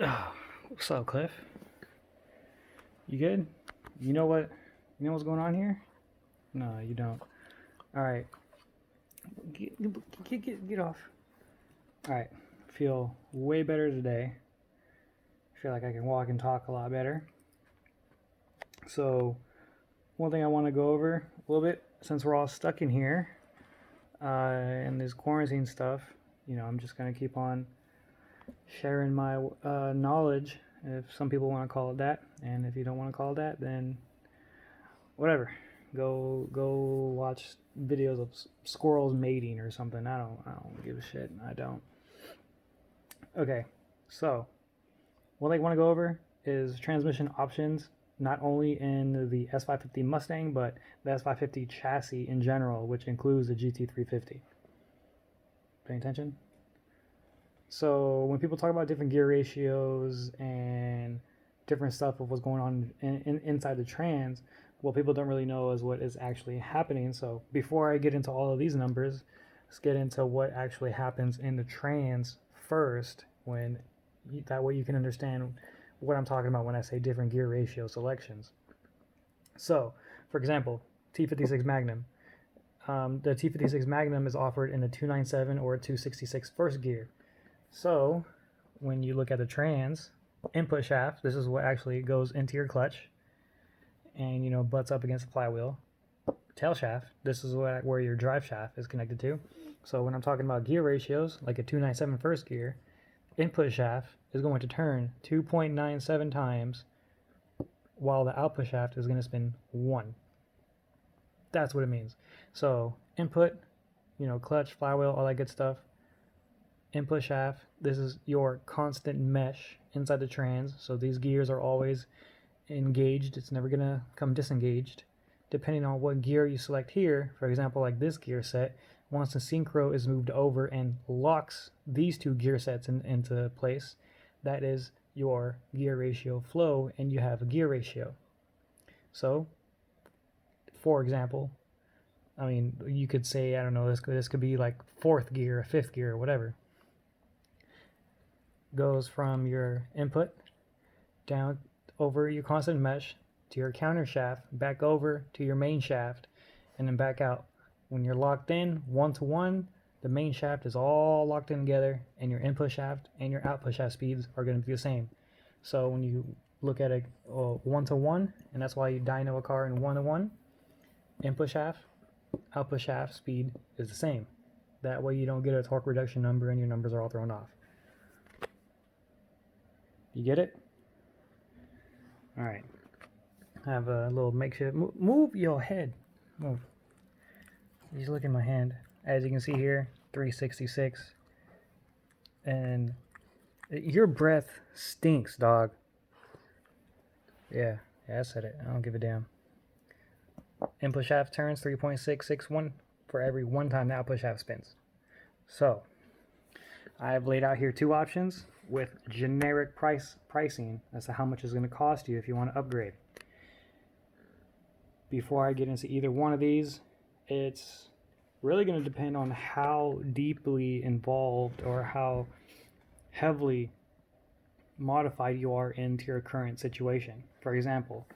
Oh, what's up, Cliff? You good? You know what? You know what's going on here? No, you don't. All right, get off. All right, feel way better today. Feel like I can walk and talk a lot better. So, one thing I want to go over a little bit, since we're all stuck in here, and this quarantine stuff. I'm just gonna keep on sharing my knowledge, if some people want to call it that, and if you don't want to call it that, then whatever. Go watch videos of squirrels mating or something. I don't give a shit. I don't. Okay, so what I want to go over is transmission options, not only in the S550 Mustang, but the S550 chassis in general, which includes the GT350. Paying attention? So when people talk about different gear ratios and different stuff of what's going on inside the trans, what people don't really know is what is actually happening. So before I get into all of these numbers, let's get into what actually happens in the trans first, that way you can understand what I'm talking about when I say different gear ratio selections. So, for example, T56 Magnum. The T56 Magnum is offered in a 297 or a 266 first gear. So, when you look at the trans input shaft, this is what actually goes into your clutch and butts up against the flywheel. Tail shaft, this is where your drive shaft is connected to. So when I'm talking about gear ratios, like a 297 first gear, input shaft is going to turn 2.97 times, while the output shaft is going to spin 1. That's what it means. So input, clutch, flywheel, all that good stuff. Input shaft, this is your constant mesh inside the trans. So these gears are always engaged. It's never going to come disengaged. Depending on what gear you select here, for example, like this gear set, once the synchro is moved over and locks these two gear sets into place, that is your gear ratio flow, and you have a gear ratio. So, for example, you could say, I don't know, this could be like fourth gear, or fifth gear, or whatever. Goes from your input down over your constant mesh to your counter shaft, back over to your main shaft, and then back out. When you're locked in 1-to-1, the main shaft is all locked in together, and your input shaft and your output shaft speeds are going to be the same. So when you look at a 1-to-1, and that's why you dyno a car in 1-to-1, input shaft, output shaft speed is the same. That way you don't get a torque reduction number and your numbers are all thrown off. You get it? All right. I have a little makeshift. Move your head. Move. Just look at my hand. As you can see here, 366. And your breath stinks, dog. Yeah, I said it. I don't give a damn. Input shaft turns 3.661 for every one time the output shaft spins. So, I've laid out here two options with generic pricing as to how much it's going to cost you if you want to upgrade. Before I get into either one of these, it's really going to depend on how deeply involved or how heavily modified you are into your current situation. For example,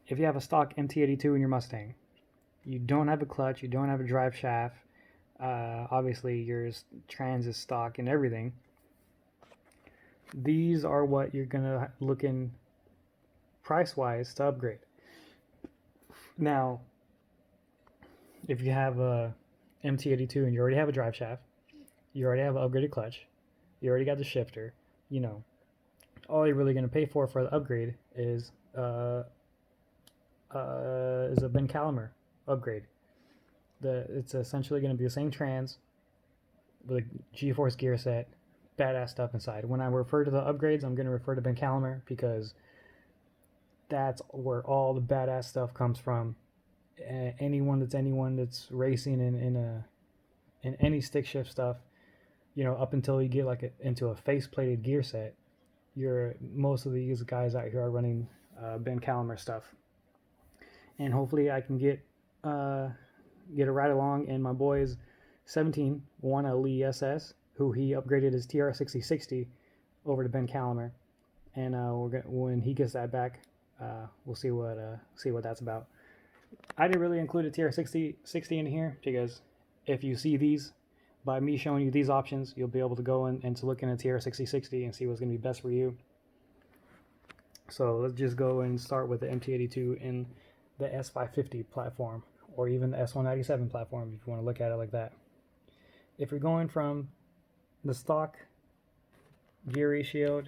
if you have a stock MT82 in your Mustang, you don't have a clutch, you don't have a drive shaft, obviously your trans is stock and everything. These are what you're going to look in price-wise to upgrade. Now, if you have a MT82 and you already have a drive shaft, you already have an upgraded clutch, you already got the shifter, all you're really going to pay for the upgrade is a Ben Calamer upgrade. It's essentially going to be the same trans with a G-force gear set, badass stuff inside. When I refer to the upgrades, I'm going to refer to Ben Calamer because that's where all the badass stuff comes from. Anyone that's racing in any stick shift stuff, up until you get into a face plated gear set, most of these guys out here are running Ben Calamer stuff. And hopefully I can get a ride along in my boy's 17 won a Lee SS, who he upgraded his TR6060 over to Ben Calamer. and when he gets that back, we'll see what that's about. I didn't really include a TR60 in here because if you see these, by me showing you these options, you'll be able to go and to look in a TR6060 and see what's going to be best for you. So let's just go and start with the MT82 in the S550 platform, or even the S197 platform if you want to look at it like that. If you're going from the stock gear ratioed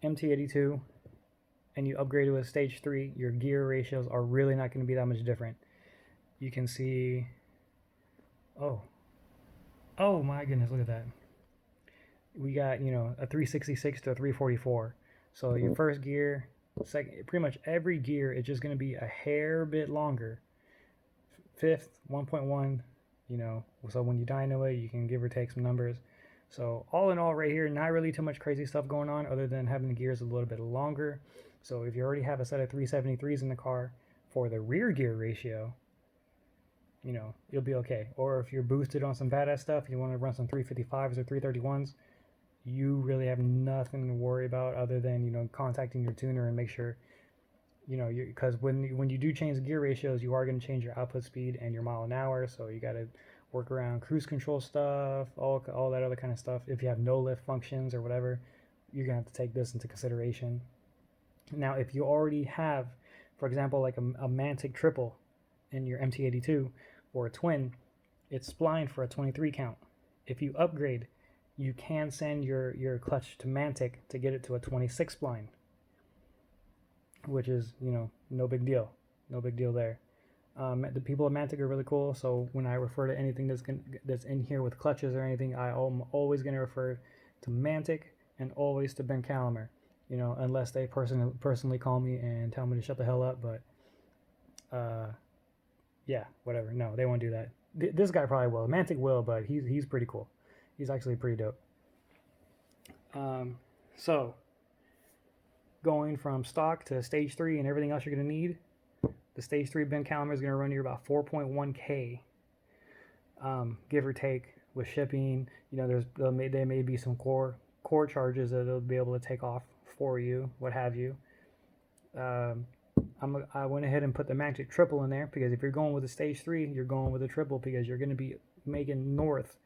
MT82 and you upgrade to a stage 3, your gear ratios are really not going to be that much different. You can see, oh my goodness, look at that. We got, you know, a 366 to a 344. So your first gear, second, pretty much every gear is just going to be a hair bit longer. Fifth, 1.1, you know, so when you dyno it, you can give or take some numbers. So all in all right here, not really too much crazy stuff going on other than having the gears a little bit longer. So if you already have a set of 373s in the car, for the rear gear ratio, you know, you'll be okay. Or if you're boosted on some badass stuff, you want to run some 355s or 331s, you really have nothing to worry about other than, you know, contacting your tuner and make sure, you know, because when you do change the gear ratios, you are going to change your output speed and your mile an hour. So you got to work around cruise control stuff, all that other kind of stuff. If you have no lift functions or whatever, you're going to have to take this into consideration. Now, if you already have, for example, like a mantic triple in your MT82 or a twin, it's splined for a 23 count. If you upgrade, you can send your clutch to mantic to get it to a 26 spline, which is, you know, no big deal there. The people at Mantic are really cool, so when I refer to anything that's in here with clutches or anything, I'm always going to refer to Mantic and always to Ben Calamer, you know, unless they personally call me and tell me to shut the hell up, but yeah, whatever. No, they won't do that. This guy probably will. Mantic will, but he's pretty cool. He's actually pretty dope. So going from stock to stage 3 and everything else you're going to need, the stage 3 Ben Calamer is going to run you about 4.1K, give or take, with shipping. You know, there may be some core charges that they'll be able to take off for you, what have you. I went ahead and put the Mantic triple in there because if you're going with a stage 3, you're going with a triple because you're going to be making north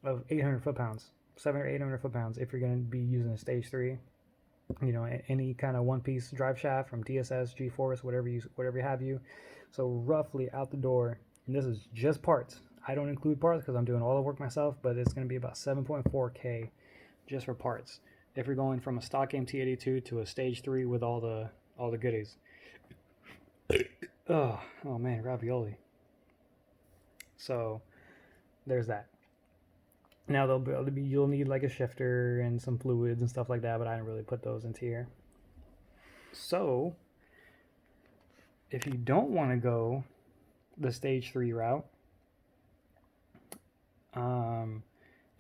of 800 foot-pounds, 700 or 800 foot-pounds if you're going to be using a stage 3. You know, any kind of one-piece drive shaft from TSS, G-Force, whatever you have you. So roughly out the door, and this is just parts. I don't include parts because I'm doing all the work myself, but it's going to be about 7.4K just for parts. If you're going from a stock MT82 to a stage 3 with all the goodies. Oh man, ravioli. So there's that. Now you'll need like a shifter and some fluids and stuff like that, but I didn't really put those into here. So if you don't want to go the stage 3 route, and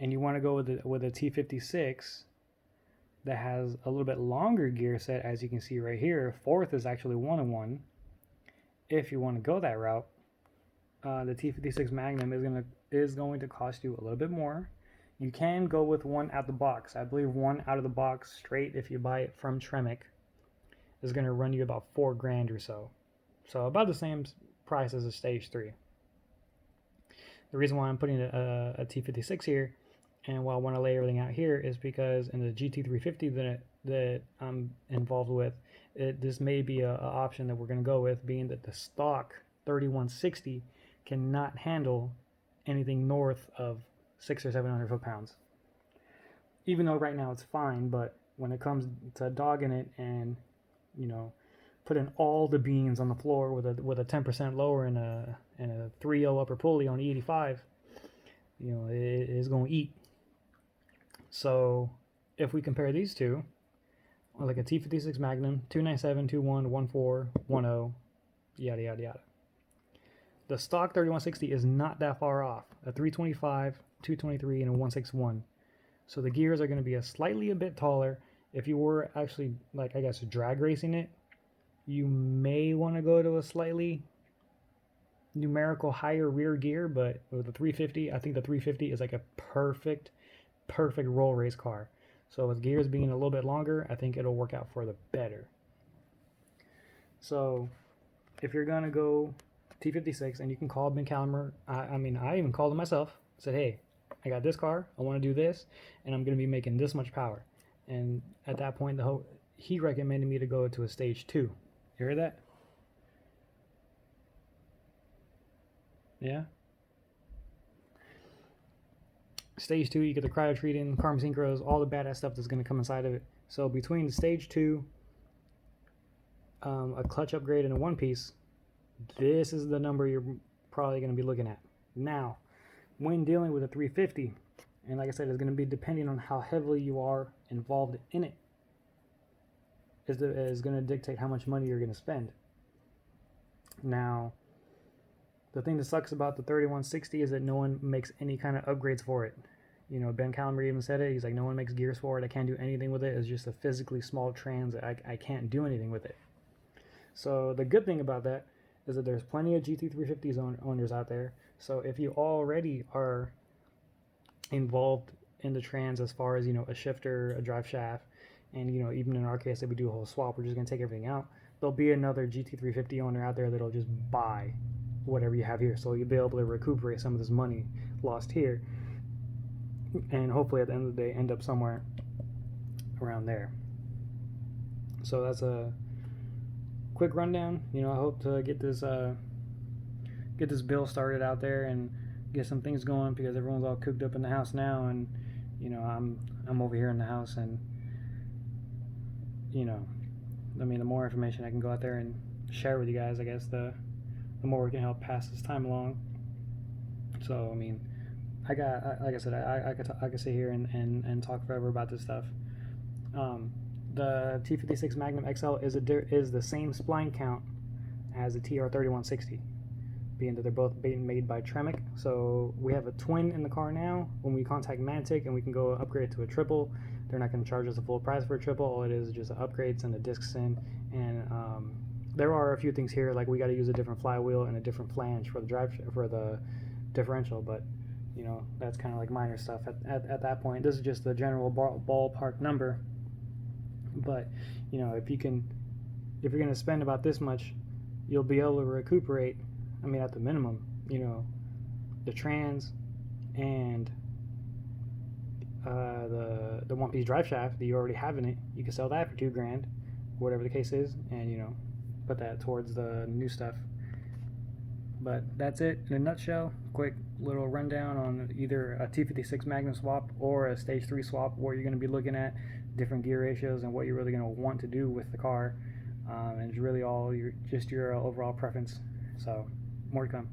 you want to go with a T56 that has a little bit longer gear set, as you can see right here, fourth is actually 1-in-1. If you want to go that route, the T56 Magnum is going to cost you a little bit more. You can go with one out the box. I believe one out of the box straight, if you buy it from Tremec, is going to run you about $4,000 or so. So about the same price as a stage 3. The reason why I'm putting a T56 here and why I want to lay everything out here is because in the GT350 that I'm involved with, this may be an option that we're going to go with, being that the stock 3160 cannot handle anything north of 600 or 700 foot-pounds. Even though right now it's fine, but when it comes to dogging it and, you know, putting all the beans on the floor with a 10% lower and a 3.0 upper pulley on E85, you know, it is going to eat. So if we compare these two, like a T56 Magnum, 297, 21, 14, 10, yada yada yada. The stock 3160 is not that far off. A 325, 223, and a 161. So the gears are going to be a bit taller. If you were actually, like, I guess, drag racing it, you may want to go to a slightly numerical higher rear gear, but with the 350, I think the 350 is like a perfect roll race car. So with gears being a little bit longer, I think it'll work out for the better. So if you're gonna go T56, and you can call Ben Calimer, I even called him myself, said, hey, I got this car, I want to do this, and I'm gonna be making this much power. And at that point, he recommended me to go to a stage 2. You heard that? Yeah. Stage 2, you get the cryo treating, carbon synchros, all the badass stuff that's going to come inside of it. So between the stage 2, a clutch upgrade, and a one piece, this is the number you're probably going to be looking at. Now, when dealing with a 350, and like I said, it's going to be depending on how heavily you are involved in it, is going to dictate how much money you're going to spend. Now, the thing that sucks about the 3160 is that no one makes any kind of upgrades for it. You know, Ben Calimer even said it. He's like, no one makes gears for it. I can't do anything with it. It's just a physically small trans. I can't do anything with it. So the good thing about that is that there's plenty of GT350s owners out there. So if you already are involved in the trans as far as, you know, a shifter, a drive shaft, and, you know, even in our case, if we do a whole swap, we're just going to take everything out. There'll be another GT350 owner out there that'll just buy whatever you have here, so you'll be able to recuperate some of this money lost here, and hopefully at the end of the day end up somewhere around there. So that's a quick rundown. You know, I hope to get this bill started out there and get some things going, because everyone's all cooked up in the house now, and you know, I'm over here in the house, and you know, I mean, the more information I can go out there and share with you guys, I guess the more we can help pass this time along. So I mean, like I said, I could sit here and talk forever about this stuff. The T56 Magnum XL is the same spline count as the TR3160, being that they're both being made by Tremec. So we have a twin in the car now. When we contact Mantic and we can go upgrade to a triple, they're not going to charge us the full price for a triple. All it is just an upgrade, send the discs in, and there are a few things here, like we got to use a different flywheel and a different flange for the differential, but you know, that's kind of like minor stuff at that point. This is just the general ballpark number. But you know, if you're going to spend about this much, you'll be able to recuperate, I mean, at the minimum, you know, the trans and the one-piece drive shaft that you already have in it. You can sell that for $2,000, whatever the case is, and you know, put that towards the new stuff. But that's it in a nutshell. Quick little rundown on either a T56 Magnum swap or a stage 3 swap, where you're going to be looking at different gear ratios and what you're really going to want to do with the car, and it's really all your overall preference. So more to come.